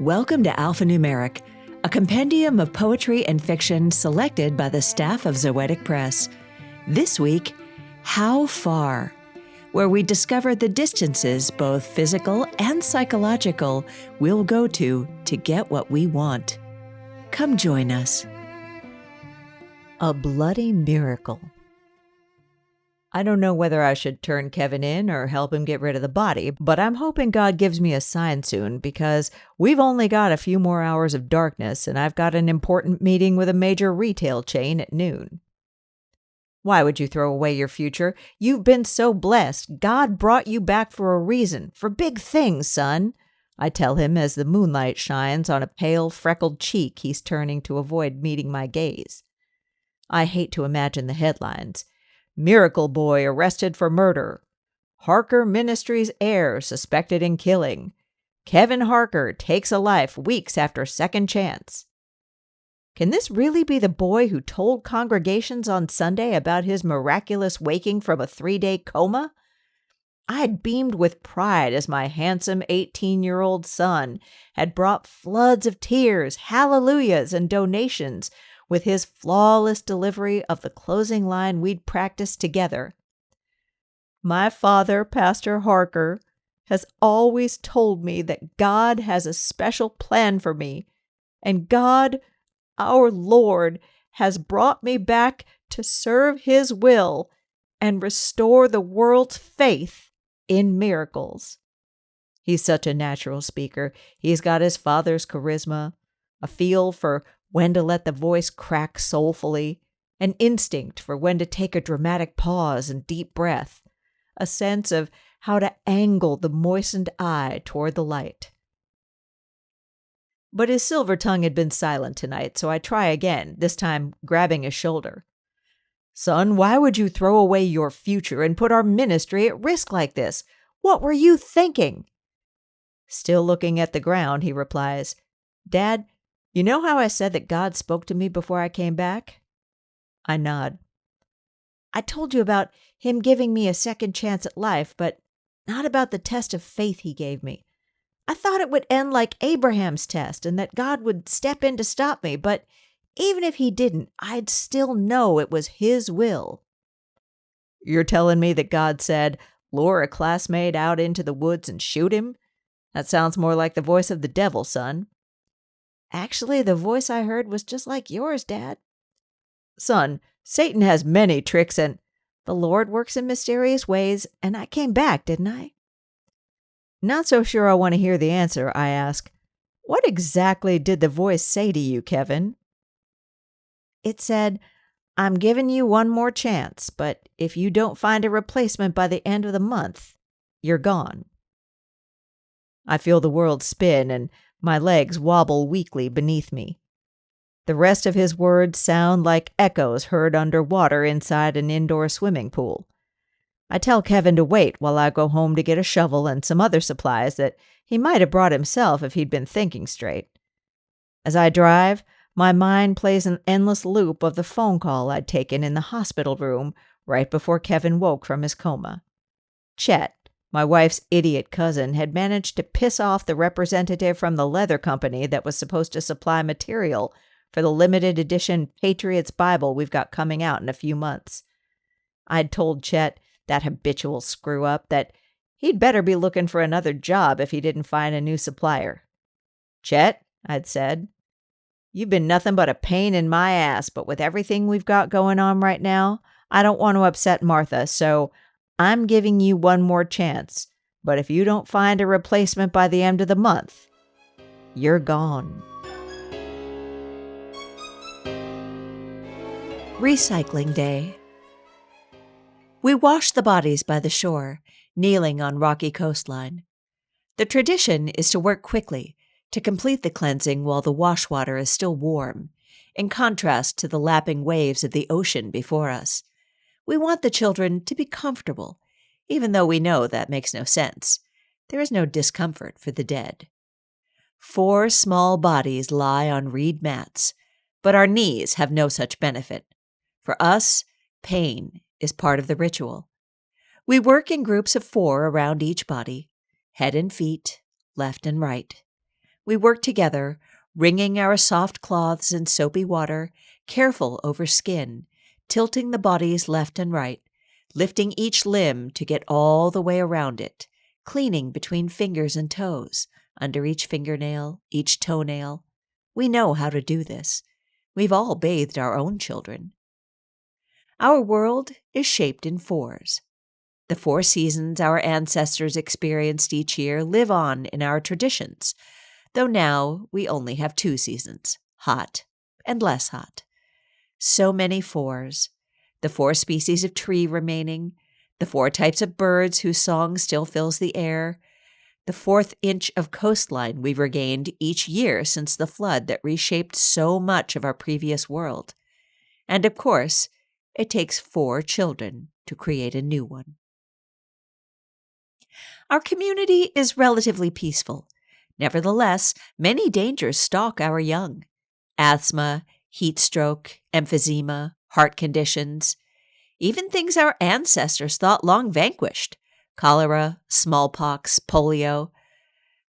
Welcome to Alphanumeric, a compendium of poetry and fiction selected by the staff of Zoetic Press. This week, How Far?, where we discover the distances, both physical and psychological, we'll go to get what we want. Come join us. A bloody miracle. I don't know whether I should turn Kevin in or help him get rid of the body, but I'm hoping God gives me a sign soon because we've only got a few more hours of darkness and I've got an important meeting with a major retail chain at noon. Why would you throw away your future? You've been so blessed. God brought you back for a reason, for big things, son, I tell him as the moonlight shines on a pale, freckled cheek he's turning to avoid meeting my gaze. I hate to imagine the headlines. Miracle Boy arrested for murder. Harker Ministries heir suspected in killing. Kevin Harker takes a life weeks after second chance. Can this really be the boy who told congregations on Sunday about his miraculous waking from a 3-day coma? I had beamed with pride as my handsome 18-year-old son had brought floods of tears, hallelujahs, and donations with his flawless delivery of the closing line we'd practiced together. My father, Pastor Harker, has always told me that God has a special plan for me, and God, our Lord, has brought me back to serve His will and restore the world's faith in miracles. He's such a natural speaker. He's got his father's charisma, a feel for when to let the voice crack soulfully, an instinct for when to take a dramatic pause and deep breath, a sense of how to angle the moistened eye toward the light. But his silver tongue had been silent tonight, so I try again, this time grabbing his shoulder. Son, why would you throw away your future and put our ministry at risk like this? What were you thinking? Still looking at the ground, he replies, Dad, you know how I said that God spoke to me before I came back? I nod. I told you about Him giving me a second chance at life, but not about the test of faith He gave me. I thought it would end like Abraham's test and that God would step in to stop me, but even if He didn't, I'd still know it was His will. You're telling me that God said, lure a classmate out into the woods and shoot him? That sounds more like the voice of the devil, son. Actually, the voice I heard was just like yours, Dad. Son, Satan has many tricks and the Lord works in mysterious ways, and I came back, didn't I? Not so sure I want to hear the answer, I ask. What exactly did the voice say to you, Kevin? It said, I'm giving you one more chance, but if you don't find a replacement by the end of the month, you're gone. I feel the world spin and my legs wobble weakly beneath me. The rest of his words sound like echoes heard underwater inside an indoor swimming pool. I tell Kevin to wait while I go home to get a shovel and some other supplies that he might have brought himself if he'd been thinking straight. As I drive, my mind plays an endless loop of the phone call I'd taken in the hospital room right before Kevin woke from his coma. Chet, my wife's idiot cousin, had managed to piss off the representative from the leather company that was supposed to supply material for the limited edition Patriots Bible we've got coming out in a few months. I'd told Chet, that habitual screw-up, that he'd better be looking for another job if he didn't find a new supplier. Chet, I'd said, you've been nothing but a pain in my ass, but with everything we've got going on right now, I don't want to upset Martha, so I'm giving you one more chance. But if you don't find a replacement by the end of the month, you're gone. Recycling Day. We wash the bodies by the shore, kneeling on rocky coastline. The tradition is to work quickly, to complete the cleansing while the wash water is still warm, in contrast to the lapping waves of the ocean before us. We want the children to be comfortable, even though we know that makes no sense. There is no discomfort for the dead. 4 small bodies lie on reed mats, but our knees have no such benefit. For us, pain is part of the ritual. We work in groups of 4 around each body, head and feet, left and right. We work together, wringing our soft cloths in soapy water, careful over skin, tilting the bodies left and right, lifting each limb to get all the way around it, cleaning between fingers and toes, under each fingernail, each toenail. We know how to do this. We've all bathed our own children. Our world is shaped in fours. The 4 seasons our ancestors experienced each year live on in our traditions, though now we only have 2 seasons, hot and less hot. So many fours. The 4 species of tree remaining, the 4 types of birds whose song still fills the air, the 4th inch of coastline we've regained each year since the flood that reshaped so much of our previous world. And of course, it takes 4 children to create a new one. Our community is relatively peaceful. Nevertheless, many dangers stalk our young. Asthma, heat stroke, emphysema, heart conditions, even things our ancestors thought long vanquished, cholera, smallpox, polio.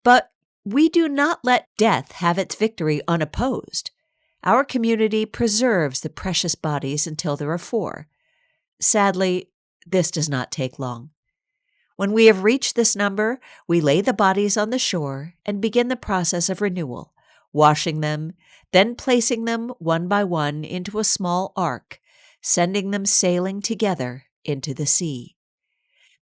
But we do not let death have its victory unopposed. Our community preserves the precious bodies until there are 4. Sadly, this does not take long. When we have reached this number, we lay the bodies on the shore and begin the process of renewal, washing them, then placing them one by one into a small ark, sending them sailing together into the sea.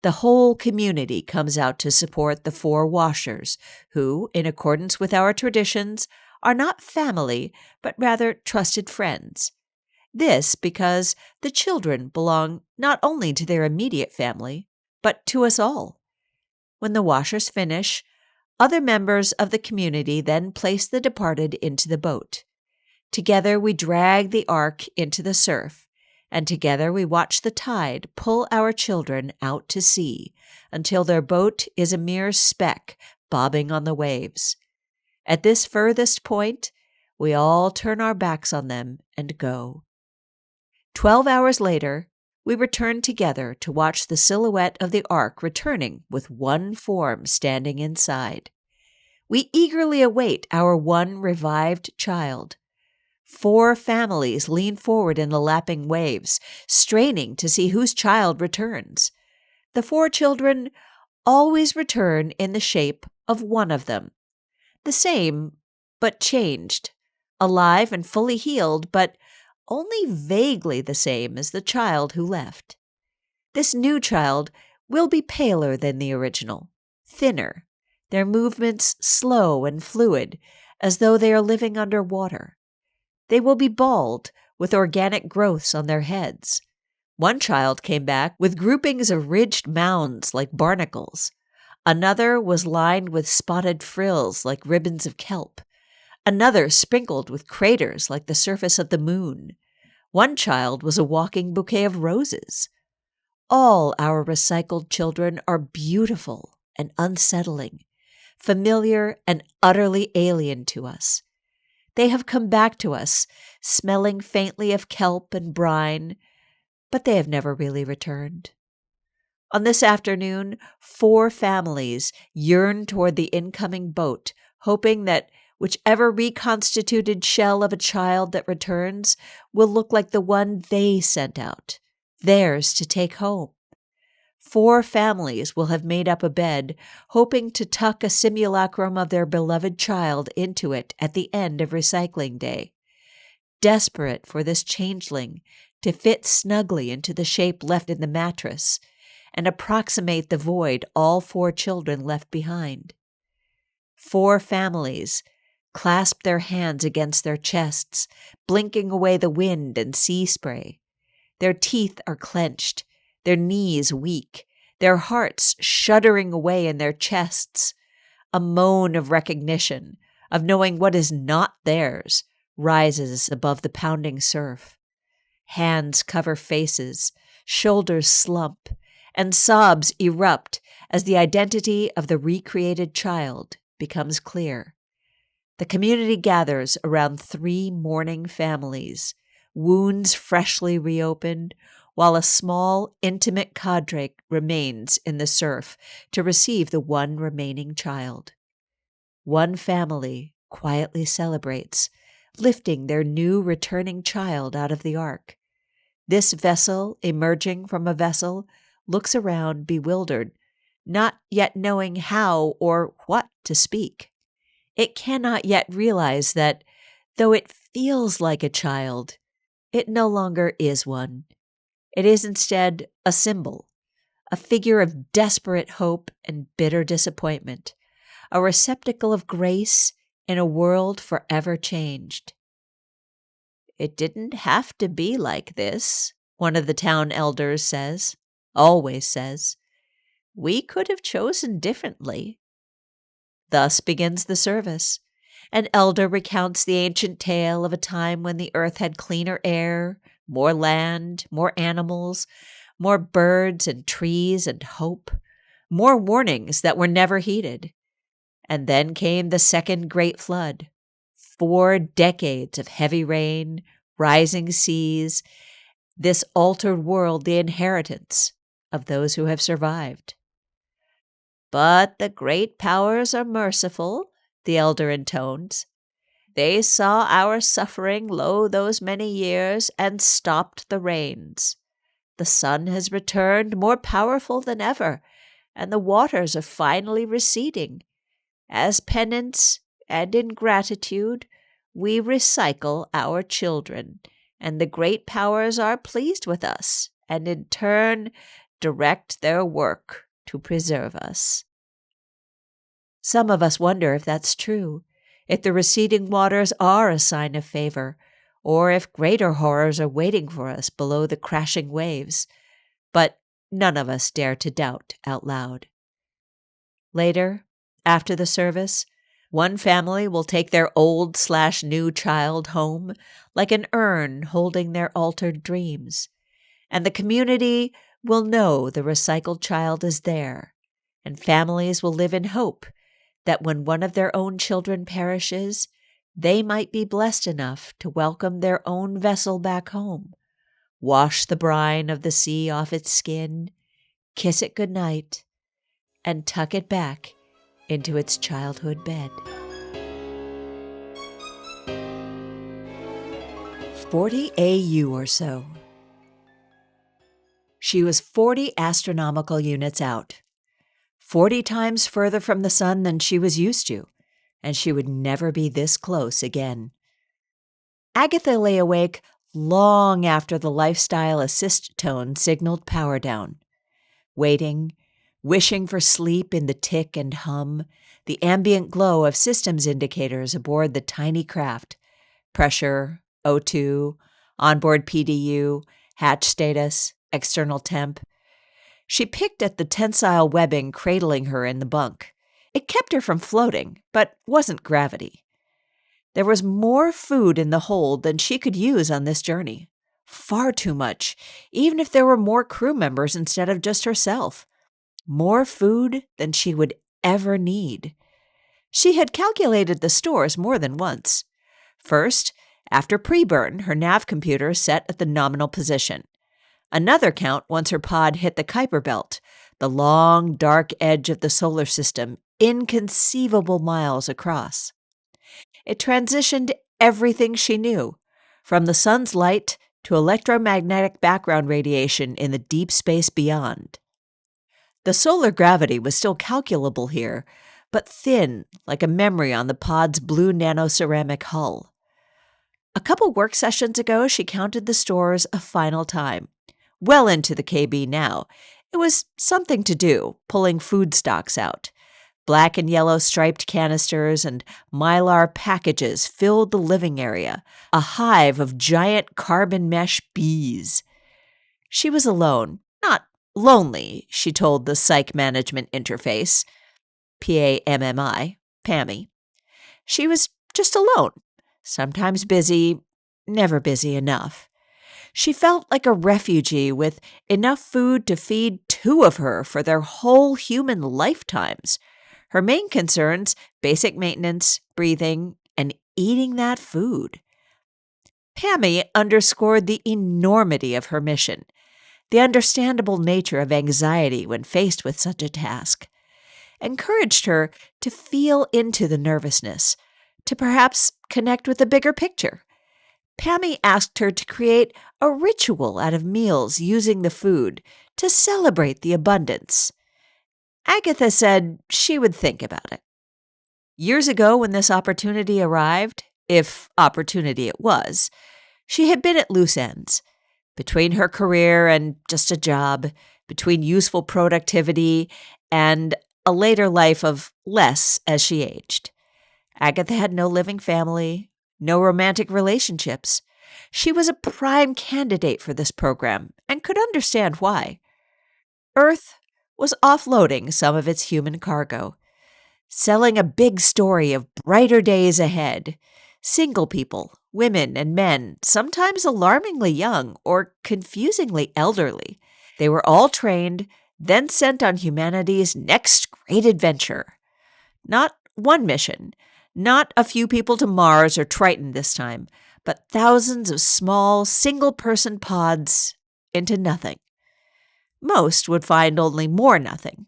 The whole community comes out to support the 4 washers, who, in accordance with our traditions, are not family, but rather trusted friends. This because the children belong not only to their immediate family, but to us all. When the washers finish, other members of the community then place the departed into the boat. Together we drag the ark into the surf, and together we watch the tide pull our children out to sea until their boat is a mere speck bobbing on the waves. At this furthest point, we all turn our backs on them and go. 12 hours later, we return together to watch the silhouette of the ark returning with one form standing inside. We eagerly await our one revived child. 4 families lean forward in the lapping waves, straining to see whose child returns. The 4 children always return in the shape of one of them. The same, but changed. Alive and fully healed, but only vaguely the same as the child who left. This new child will be paler than the original, thinner, their movements slow and fluid, as though they are living under water. They will be bald, with organic growths on their heads. One child came back with groupings of ridged mounds like barnacles. Another was lined with spotted frills like ribbons of kelp. Another sprinkled with craters like the surface of the moon. One child was a walking bouquet of roses. All our recycled children are beautiful and unsettling, familiar and utterly alien to us. They have come back to us, smelling faintly of kelp and brine, but they have never really returned. On this afternoon, 4 families yearn toward the incoming boat, hoping that whichever reconstituted shell of a child that returns will look like the one they sent out, theirs to take home. 4 families will have made up a bed, hoping to tuck a simulacrum of their beloved child into it at the end of recycling day. Desperate for this changeling to fit snugly into the shape left in the mattress and approximate the void all 4 children left behind. 4 families clasp their hands against their chests, blinking away the wind and sea spray. Their teeth are clenched, their knees weak, their hearts shuddering away in their chests. A moan of recognition, of knowing what is not theirs, rises above the pounding surf. Hands cover faces, shoulders slump, and sobs erupt as the identity of the recreated child becomes clear. The community gathers around 3 mourning families, wounds freshly reopened, while a small, intimate cadre remains in the surf to receive the one remaining child. One family quietly celebrates, lifting their new returning child out of the ark. This vessel, emerging from a vessel, looks around bewildered, not yet knowing how or what to speak. It cannot yet realize that, though it feels like a child, it no longer is one. It is instead a symbol, a figure of desperate hope and bitter disappointment, a receptacle of grace in a world forever changed. "It didn't have to be like this," one of the town elders always says. "We could have chosen differently." Thus begins the service. An elder recounts the ancient tale of a time when the earth had cleaner air, more land, more animals, more birds and trees and hope, more warnings that were never heeded. And then came the second great flood. 4 decades of heavy rain, rising seas, this altered world the inheritance of those who have survived. "But the great powers are merciful," the elder intones. "They saw our suffering lo those many years and stopped the rains. The sun has returned more powerful than ever, and the waters are finally receding. As penance and in gratitude, we recycle our children, and the great powers are pleased with us, and in turn direct their work to preserve us." Some of us wonder if that's true, if the receding waters are a sign of favor, or if greater horrors are waiting for us below the crashing waves. But none of us dare to doubt out loud. Later, after the service, one family will take their old/new child home like an urn holding their altered dreams, and the community will know the recycled child is there, and families will live in hope that when one of their own children perishes, they might be blessed enough to welcome their own vessel back home, wash the brine of the sea off its skin, kiss it goodnight, and tuck it back into its childhood bed. 40 AU or so. She was 40 astronomical units out, 40 times further from the sun than she was used to, and she would never be this close again. Agatha lay awake long after the lifestyle assist tone signaled power down, waiting, wishing for sleep in the tick and hum, the ambient glow of systems indicators aboard the tiny craft, pressure, O2, onboard PDU, hatch status, external temp. She picked at the tensile webbing cradling her in the bunk. It kept her from floating, but wasn't gravity. There was more food in the hold than she could use on this journey. Far too much, even if there were more crew members instead of just herself. More food than she would ever need. She had calculated the stores more than once. First, after pre-burn, her nav computer set at the nominal position. Another count once her pod hit the Kuiper Belt, the long, dark edge of the solar system, inconceivable miles across. It transitioned everything she knew, from the sun's light to electromagnetic background radiation in the deep space beyond. The solar gravity was still calculable here, but thin like a memory on the pod's blue nanoceramic hull. A couple work sessions ago, she counted the stores a final time. Well into the KB now. It was something to do, pulling food stocks out. Black and yellow striped canisters and mylar packages filled the living area, a hive of giant carbon mesh bees. She was alone, not lonely, she told the Psych Management Interface, PAMMI. She was just alone, sometimes busy, never busy enough. She felt like a refugee with enough food to feed 2 of her for their whole human lifetimes. Her main concerns, basic maintenance, breathing, and eating that food. Pammy underscored the enormity of her mission, the understandable nature of anxiety when faced with such a task. encouraged her to feel into the nervousness, to perhaps connect with the bigger picture. Pammy asked her to create a ritual out of meals using the food to celebrate the abundance. Agatha said she would think about it. Years ago, when this opportunity arrived, if opportunity it was, she had been at loose ends. Between her career and just a job, between useful productivity and a later life of less as she aged. Agatha had no living family, no romantic relationships. She was a prime candidate for this program and could understand why. Earth was offloading some of its human cargo, selling a big story of brighter days ahead. Single people, women and men, sometimes alarmingly young or confusingly elderly. They were all trained, then sent on humanity's next great adventure. Not one mission, not a few people to Mars or Triton this time, but thousands of small, single-person pods into nothing. Most would find only more nothing.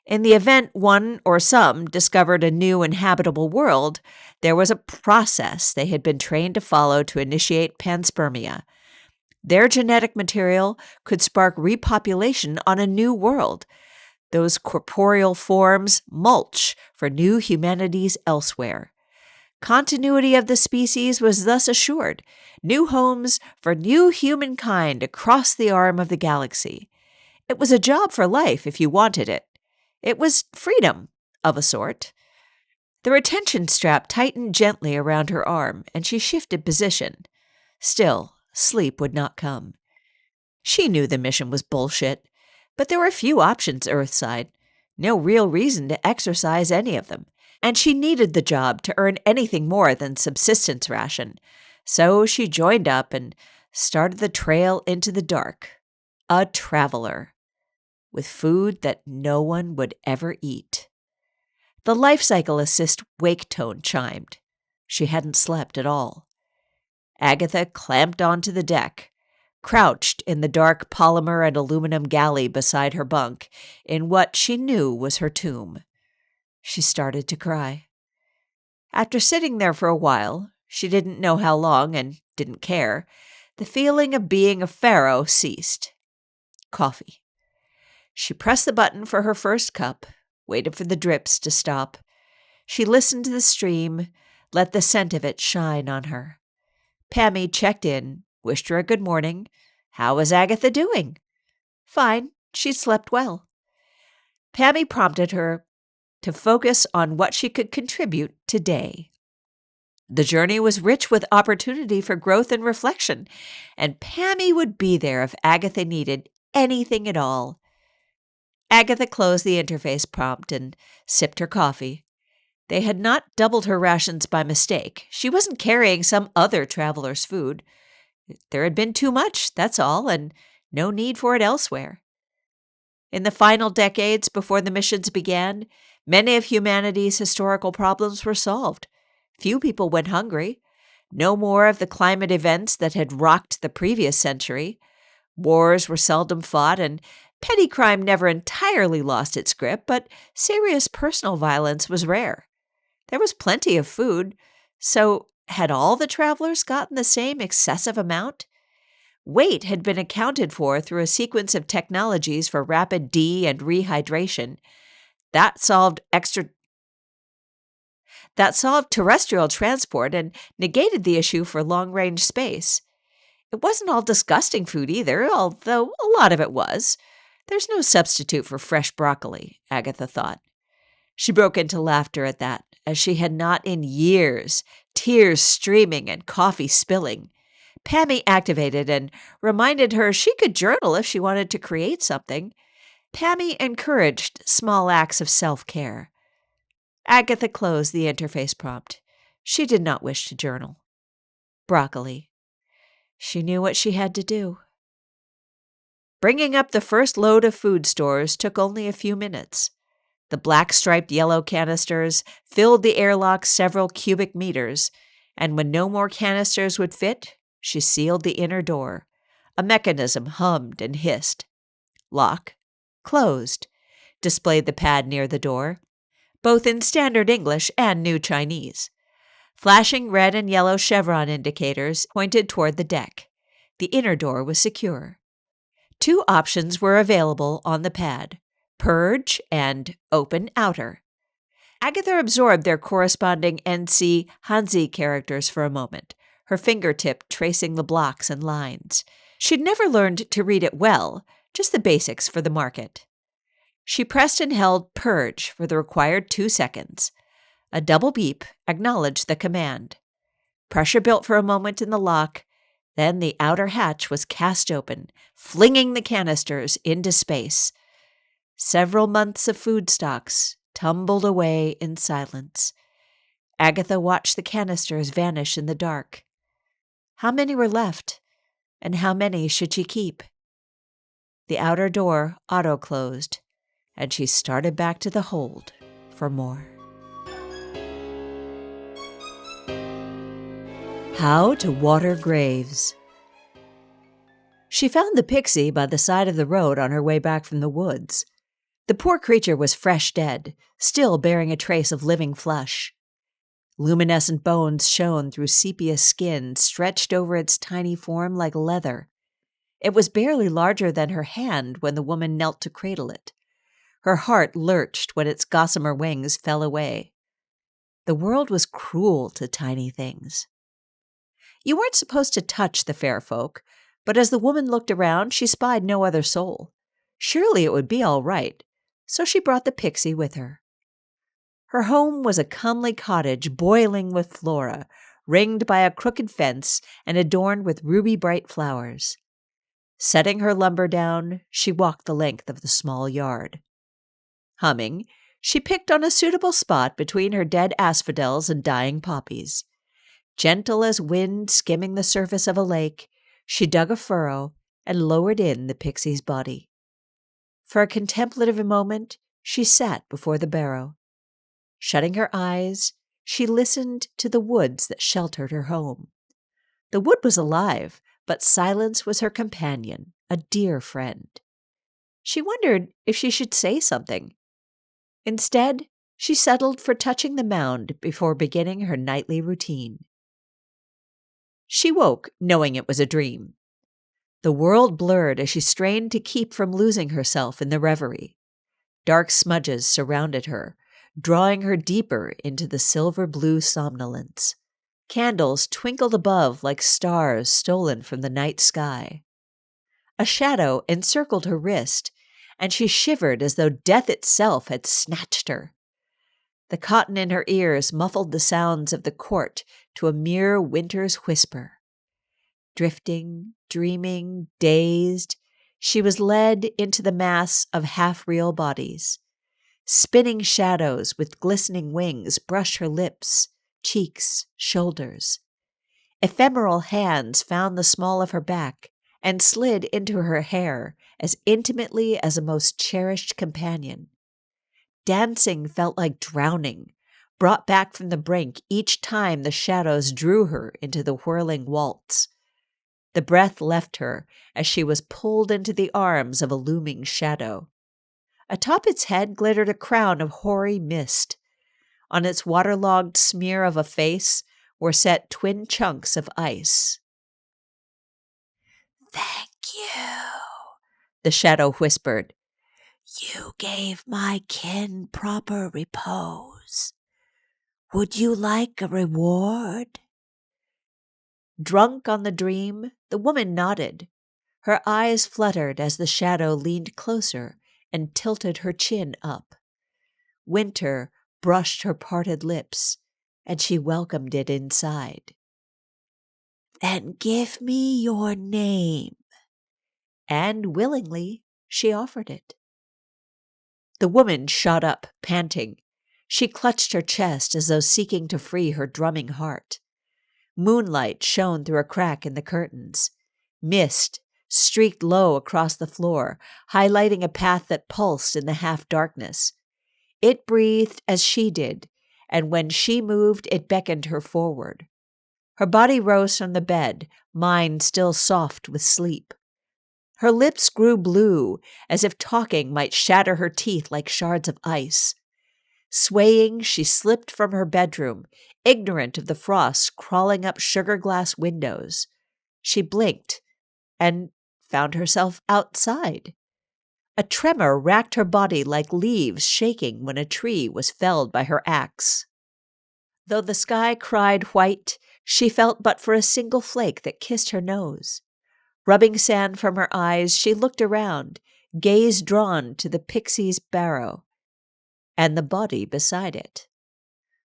In the event one or some discovered a new inhabitable world, there was a process they had been trained to follow to initiate panspermia. Their genetic material could spark repopulation on a new world. Those corporeal forms mulch for new humanities elsewhere. Continuity of the species was thus assured, new homes for new humankind across the arm of the galaxy. It was a job for life if you wanted it. It was freedom, of a sort. The retention strap tightened gently around her arm, and she shifted position. Still, sleep would not come. She knew the mission was bullshit, but there were few options Earthside. No real reason to exercise any of them, and she needed the job to earn anything more than subsistence ration. So she joined up and started the trail into the dark. A traveler. With food that no one would ever eat. The life cycle assist wake tone chimed. She hadn't slept at all. Agatha clamped onto the deck, crouched in the dark polymer and aluminum galley beside her bunk, in what she knew was her tomb. She started to cry. After sitting there for a while, she didn't know how long and didn't care, the feeling of being a pharaoh ceased. Coffee. She pressed the button for her first cup, waited for the drips to stop. She listened to the stream, let the scent of it shine on her. Pammy checked in, wished her a good morning. How was Agatha doing? Fine, she slept well. Pammy prompted her to focus on what she could contribute today. The journey was rich with opportunity for growth and reflection, and Pammy would be there if Agatha needed anything at all. Agatha closed the interface prompt and sipped her coffee. They had not doubled her rations by mistake. She wasn't carrying some other traveler's food. There had been too much, that's all, and no need for it elsewhere. In the final decades before the missions began, many of humanity's historical problems were solved. Few people went hungry. No more of the climate events that had rocked the previous century. Wars were seldom fought, and petty crime never entirely lost its grip, but serious personal violence was rare. There was plenty of food, so had all the travelers gotten the same excessive amount? Weight had been accounted for through a sequence of technologies for rapid de- and rehydration. That solved terrestrial transport and negated the issue for long-range space. It wasn't all disgusting food either, although a lot of it was. There's no substitute for fresh broccoli, Agatha thought. She broke into laughter at that, as she had not in years, tears streaming and coffee spilling. Pammy activated and reminded her she could journal if she wanted to create something. Pammy encouraged small acts of self-care. Agatha closed the interface prompt. She did not wish to journal. Broccoli. She knew what she had to do. Bringing up the first load of food stores took only a few minutes. The black-striped yellow canisters filled the airlock several cubic meters, and when no more canisters would fit, she sealed the inner door. A mechanism hummed and hissed. Lock. Closed. Displayed the pad near the door. both in Standard English and New Chinese. Flashing red and yellow chevron indicators pointed toward the deck. The inner door was secure. 2 options were available on the pad: purge and open outer. Agatha absorbed their corresponding NC Hanzi characters for a moment, her fingertip tracing the blocks and lines. She'd never learned to read it well, just the basics for the market. She pressed and held purge for the required 2 seconds. A double beep acknowledged the command. Pressure built for a moment in the lock, then the outer hatch was cast open, flinging the canisters into space. Several months of food stocks tumbled away in silence. Agatha watched the canisters vanish in the dark. How many were left, and how many should she keep? The outer door auto-closed, and she started back to the hold for more. How to water graves. She found the pixie by the side of the road on her way back from the woods. The poor creature was fresh dead, still bearing a trace of living flesh. Luminescent bones shone through sepia skin stretched over its tiny form like leather. It was barely larger than her hand when the woman knelt to cradle it. Her heart lurched when its gossamer wings fell away. The world was cruel to tiny things. You weren't supposed to touch the fair folk, but as the woman looked around, she spied no other soul. Surely it would be all right, so she brought the pixie with her. Her home was a comely cottage boiling with flora, ringed by a crooked fence and adorned with ruby-bright flowers. Setting her lumber down, she walked the length of the small yard. Humming, she picked on a suitable spot between her dead asphodels and dying poppies. Gentle as wind skimming the surface of a lake, she dug a furrow and lowered in the pixie's body. For a contemplative moment, she sat before the barrow. Shutting her eyes, she listened to the woods that sheltered her home. The wood was alive, but silence was her companion, a dear friend. She wondered if she should say something. Instead, she settled for touching the mound before beginning her nightly routine. She woke knowing it was a dream. The world blurred as she strained to keep from losing herself in the reverie. Dark smudges surrounded her, drawing her deeper into the silver-blue somnolence. Candles twinkled above like stars stolen from the night sky. A shadow encircled her wrist, and she shivered as though death itself had snatched her. The cotton in her ears muffled the sounds of the court to a mere winter's whisper. Drifting, dreaming, dazed, she was led into the mass of half-real bodies. Spinning shadows with glistening wings brushed her lips, cheeks, shoulders. Ephemeral hands found the small of her back and slid into her hair as intimately as a most cherished companion. Dancing felt like drowning, brought back from the brink each time the shadows drew her into the whirling waltz. The breath left her as she was pulled into the arms of a looming shadow. Atop its head glittered a crown of hoary mist. On its waterlogged smear of a face were set twin chunks of ice. "Thank you," the shadow whispered. "You gave my kin proper repose. Would you like a reward?" Drunk on the dream, the woman nodded. Her eyes fluttered as the shadow leaned closer and tilted her chin up. Winter brushed her parted lips, and she welcomed it inside. "Then give me your name." And willingly, she offered it. The woman shot up, panting. She clutched her chest as though seeking to free her drumming heart. Moonlight shone through a crack in the curtains. Mist streaked low across the floor, highlighting a path that pulsed in the half-darkness. It breathed as she did, and when she moved, it beckoned her forward. Her body rose from the bed, mind still soft with sleep. Her lips grew blue, as if talking might shatter her teeth like shards of ice. Swaying, she slipped from her bedroom, ignorant of the frost crawling up sugar glass windows. She blinked and found herself outside. A tremor racked her body like leaves shaking when a tree was felled by her axe. Though the sky cried white, she felt but for a single flake that kissed her nose. Rubbing sand from her eyes, she looked around, gaze drawn to the pixie's barrow and the body beside it.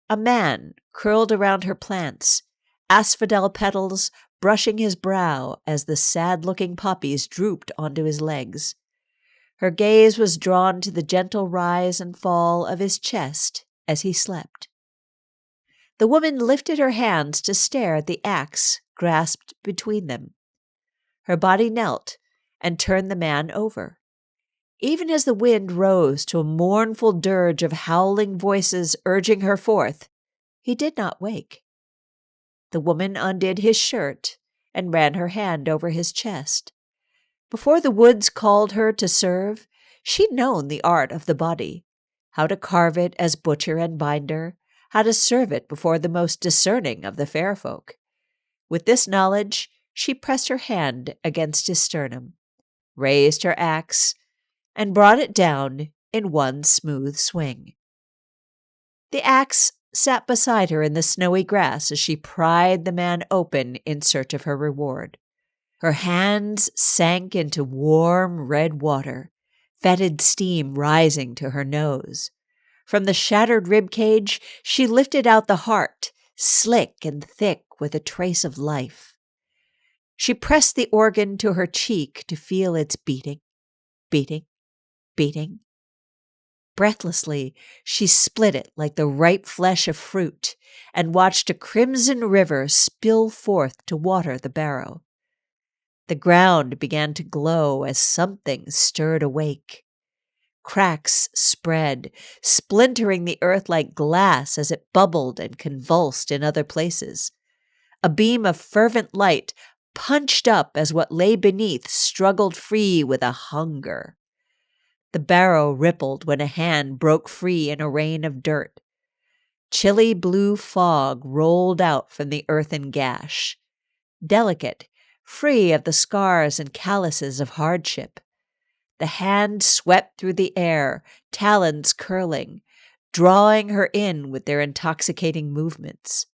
A man curled around her plants, asphodel petals brushing his brow as the sad-looking poppies drooped onto his legs. Her gaze was drawn to the gentle rise and fall of his chest as he slept. The woman lifted her hands to stare at the axe grasped between them. Her body knelt and turned the man over. Even as the wind rose to a mournful dirge of howling voices urging her forth, he did not wake. The woman undid his shirt and ran her hand over his chest. Before the woods called her to serve, she'd known the art of the body, how to carve it as butcher and binder, how to serve it before the most discerning of the fair folk. With this knowledge, she pressed her hand against his sternum, raised her axe, and brought it down in one smooth swing. The axe sat beside her in the snowy grass as she pried the man open in search of her reward. Her hands sank into warm red water, fetid steam rising to her nose. From the shattered rib cage, she lifted out the heart, slick and thick with a trace of life. She pressed the organ to her cheek to feel its beating, beating, beating. Breathlessly, she split it like the ripe flesh of fruit and watched a crimson river spill forth to water the barrow. The ground began to glow as something stirred awake. Cracks spread, splintering the earth like glass as it bubbled and convulsed in other places. A beam of fervent light punched up as what lay beneath struggled free with a hunger. The barrow rippled when a hand broke free in a rain of dirt. Chilly blue fog rolled out from the earthen gash. Delicate, free of the scars and calluses of hardship. The hand swept through the air, talons curling, drawing her in with their intoxicating movements.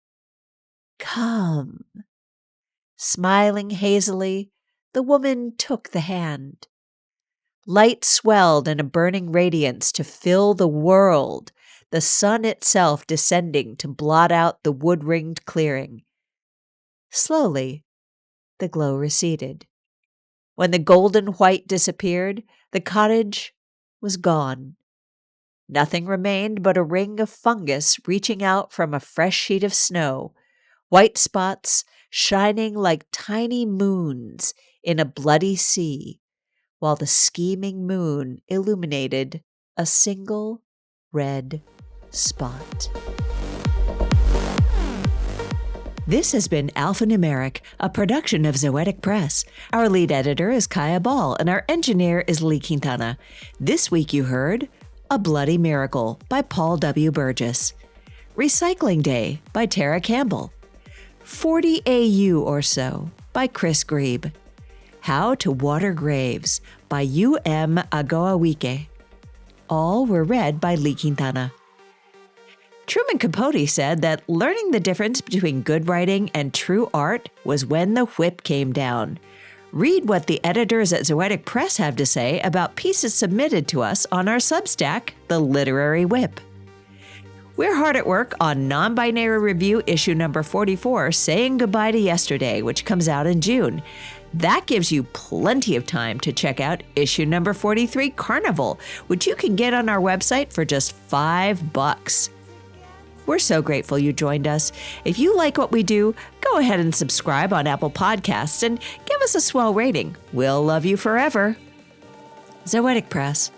Come. Smiling hazily, the woman took the hand. Light swelled in a burning radiance to fill the world, the sun itself descending to blot out the wood-ringed clearing. Slowly, the glow receded. When the golden white disappeared, the cottage was gone. Nothing remained but a ring of fungus reaching out from a fresh sheet of snow, white spots shining like tiny moons in a bloody sea, while the scheming moon illuminated a single red spot. This has been Alphanumeric, a production of Zoetic Press. Our lead editor is Kaya Ball, and our engineer is Lee Quintana. This week you heard A Bloody Miracle by Paul W. Burgess, Recycling Day by Tara Campbell, 40 AU or So by Chris Grebe, How to Water Graves by U.M. Agoowike. All were read by Lee Quintana. Truman Capote said that learning the difference between good writing and true art was when the whip came down. Read what the editors at Zoetic Press have to say about pieces submitted to us on our Substack, The Literary Whip. We're hard at work on Non-Binary Review issue number 44, Saying Goodbye to Yesterday, which comes out in June. That gives you plenty of time to check out issue number 43, Carnival, which you can get on our website for just $5. We're so grateful you joined us. If you like what we do, go ahead and subscribe on Apple Podcasts and give us a swell rating. We'll love you forever. Zoetic Press,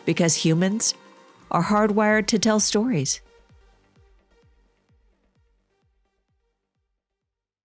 because humans are hardwired to tell stories.